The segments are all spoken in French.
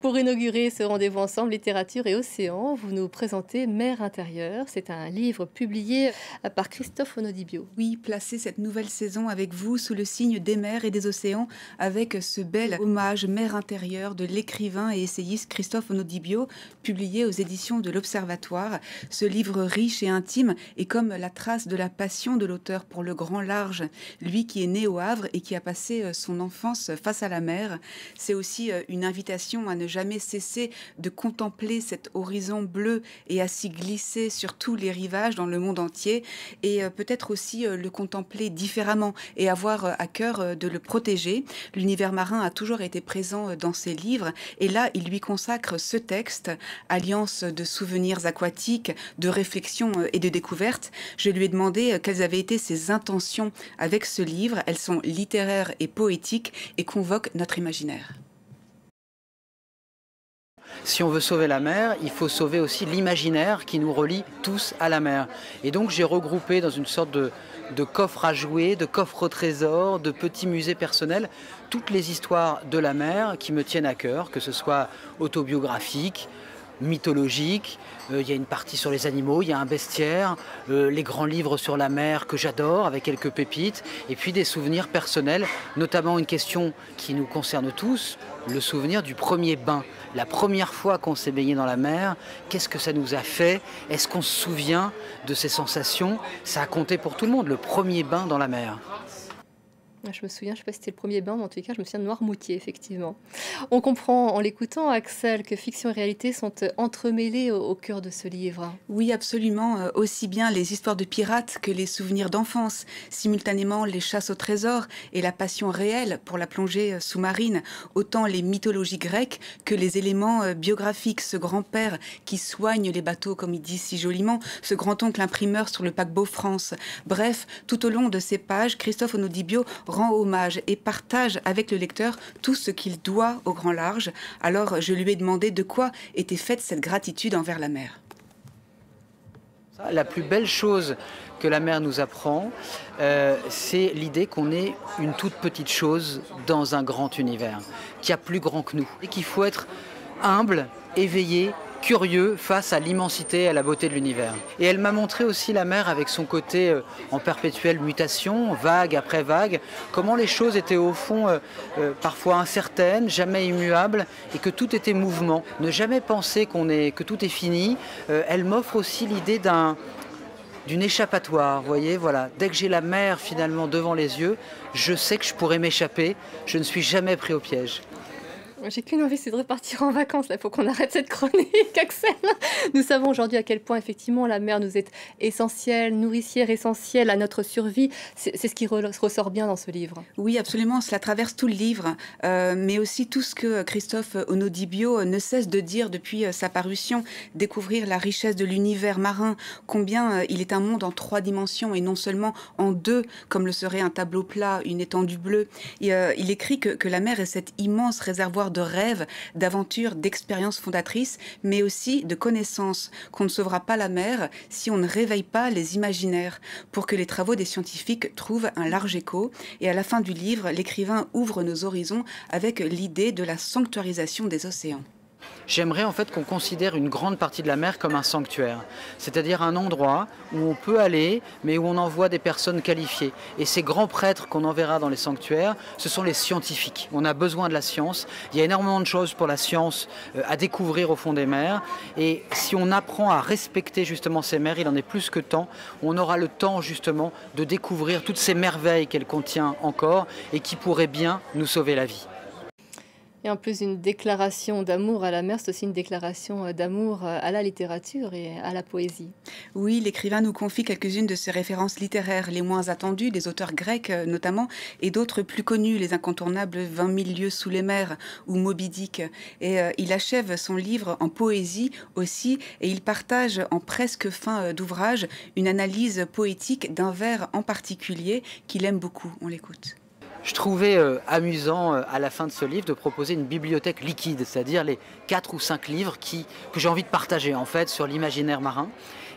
Pour inaugurer ce rendez-vous ensemble, littérature et océan, vous nous présentez Mer intérieure. C'est un livre publié par Christophe Onodibio. Oui, placer cette nouvelle saison avec vous sous le signe des mers et des océans, avec ce bel hommage Mer intérieure de l'écrivain et essayiste Christophe Onodibio, publié aux éditions de l'Observatoire. Ce livre riche et intime est comme la trace de la passion de l'auteur pour le grand large, lui qui est né au Havre et qui a passé son enfance face à la mer. C'est aussi une invitation à ne jamais cesser de contempler cet horizon bleu et à s'y glisser sur tous les rivages dans le monde entier, et peut-être aussi le contempler différemment et avoir à cœur de le protéger. L'univers marin a toujours été présent dans ses livres, et là il lui consacre ce texte, alliance de souvenirs aquatiques, de réflexion et de découverte. Je lui ai demandé quelles avaient été ses intentions avec ce livre. Elles sont littéraires et poétiques et convoquent notre imaginaire. Si on veut sauver la mer, il faut sauver aussi l'imaginaire qui nous relie tous à la mer. Et donc j'ai regroupé dans une sorte de coffre à jouer, de coffre au trésor, de petits musées personnels, toutes les histoires de la mer qui me tiennent à cœur, que ce soit autobiographique, mythologique, il y a une partie sur les animaux, il y a un bestiaire, les grands livres sur la mer que j'adore avec quelques pépites, et puis des souvenirs personnels, notamment une question qui nous concerne tous, le souvenir du premier bain. La première fois qu'on s'est baigné dans la mer, qu'est-ce que ça nous a fait? Est-ce qu'on se souvient de ces sensations? Ça a compté pour tout le monde, le premier bain dans la mer. Je me souviens, je ne sais pas si c'était le premier bain, mais en tout cas, je me souviens de Noirmoutier, effectivement. On comprend en l'écoutant, Axel, que fiction et réalité sont entremêlées au cœur de ce livre. Oui, absolument. Aussi bien les histoires de pirates que les souvenirs d'enfance, simultanément les chasses au trésor et la passion réelle pour la plongée sous-marine, autant les mythologies grecques que les éléments biographiques. Ce grand-père qui soigne les bateaux, comme il dit si joliment, ce grand-oncle imprimeur sur le paquebot France. Bref, tout au long de ces pages, Christophe Onodibio rend hommage et partage avec le lecteur tout ce qu'il doit au grand large. Alors je lui ai demandé de quoi était faite cette gratitude envers la mer. La plus belle chose que la mer nous apprend, c'est l'idée qu'on est une toute petite chose dans un grand univers, qu'il y a plus grand que nous, et qu'il faut être humble, éveillé, curieux face à l'immensité et à la beauté de l'univers. Et elle m'a montré aussi la mer avec son côté en perpétuelle mutation, vague après vague, comment les choses étaient au fond parfois incertaines, jamais immuables, et que tout était mouvement. Ne jamais penser que tout est fini. Elle m'offre aussi l'idée d'une échappatoire, vous voyez, voilà. Dès que j'ai la mer finalement devant les yeux, je sais que je pourrais m'échapper, je ne suis jamais pris au piège. J'ai qu'une envie, c'est de repartir en vacances. Il faut qu'on arrête cette chronique, Axel. Nous savons aujourd'hui à quel point, effectivement, la mer nous est essentielle, nourricière essentielle à notre survie. C'est ce qui ressort bien dans ce livre. Oui, absolument. Cela traverse tout le livre, mais aussi tout ce que Christophe Onodibio ne cesse de dire depuis sa parution. Découvrir la richesse de l'univers marin, combien il est un monde en 3 dimensions et non seulement en 2, comme le serait un tableau plat, une étendue bleue. Et, il écrit que la mer est cet immense réservoir de rêves, d'aventures, d'expériences fondatrices, mais aussi de connaissances, qu'on ne sauvera pas la mer si on ne réveille pas les imaginaires, pour que les travaux des scientifiques trouvent un large écho. Et à la fin du livre, l'écrivain ouvre nos horizons avec l'idée de la sanctuarisation des océans. J'aimerais en fait qu'on considère une grande partie de la mer comme un sanctuaire, c'est-à-dire un endroit où on peut aller, mais où on envoie des personnes qualifiées. Et ces grands prêtres qu'on enverra dans les sanctuaires, ce sont les scientifiques. On a besoin de la science. Il y a énormément de choses pour la science à découvrir au fond des mers. Et si on apprend à respecter justement ces mers, il en est plus que temps. On aura le temps justement de découvrir toutes ces merveilles qu'elle contient encore et qui pourraient bien nous sauver la vie. Et en plus d'une déclaration d'amour à la mer, c'est aussi une déclaration d'amour à la littérature et à la poésie. Oui, l'écrivain nous confie quelques-unes de ses références littéraires, les moins attendues, des auteurs grecs notamment, et d'autres plus connus, les incontournables 20 000 lieues sous les mers ou Moby Dick. Et il achève son livre en poésie aussi, et il partage en presque fin d'ouvrage une analyse poétique d'un vers en particulier qu'il aime beaucoup. On l'écoute. Je trouvais amusant à la fin de ce livre de proposer une bibliothèque liquide, c'est-à-dire les 4 ou 5 livres que j'ai envie de partager en fait sur l'imaginaire marin.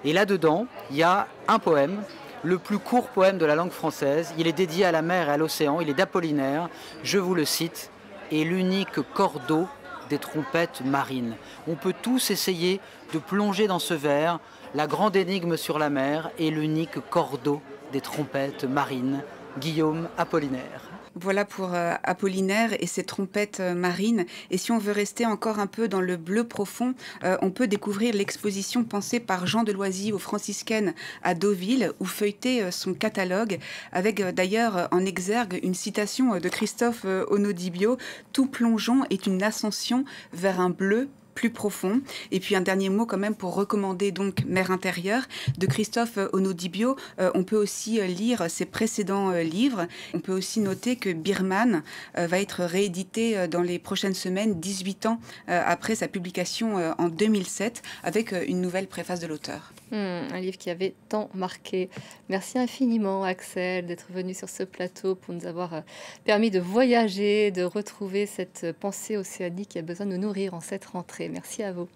Et là-dedans, il y a un poème, le plus court poème de la langue française. Il est dédié à la mer et à l'océan, il est d'Apollinaire, je vous le cite, « Et l'unique corps d'eau des trompettes marines. On peut tous essayer de plonger dans ce verre la grande énigme sur la mer et l'unique cordeau des trompettes marines. Guillaume Apollinaire. Voilà pour Apollinaire et ses trompettes marines. Et si on veut rester encore un peu dans le bleu profond, on peut découvrir l'exposition pensée par Jean de Loisy aux franciscaines à Deauville, ou feuilleter son catalogue, avec d'ailleurs en exergue une citation de Christophe Onodibio: « Tout plongeon est une ascension vers un bleu plus profond ». Et puis un dernier mot quand même pour recommander donc Mer intérieure de Christophe Onodibio. On peut aussi lire ses précédents livres. On peut aussi noter que Birman va être réédité dans les prochaines semaines, 18 ans après sa publication en 2007, avec une nouvelle préface de l'auteur. Un livre qui avait tant marqué. Merci infiniment, Axel, d'être venu sur ce plateau pour nous avoir permis de voyager, de retrouver cette pensée océanique qui a besoin de nous nourrir en cette rentrée. Merci à vous.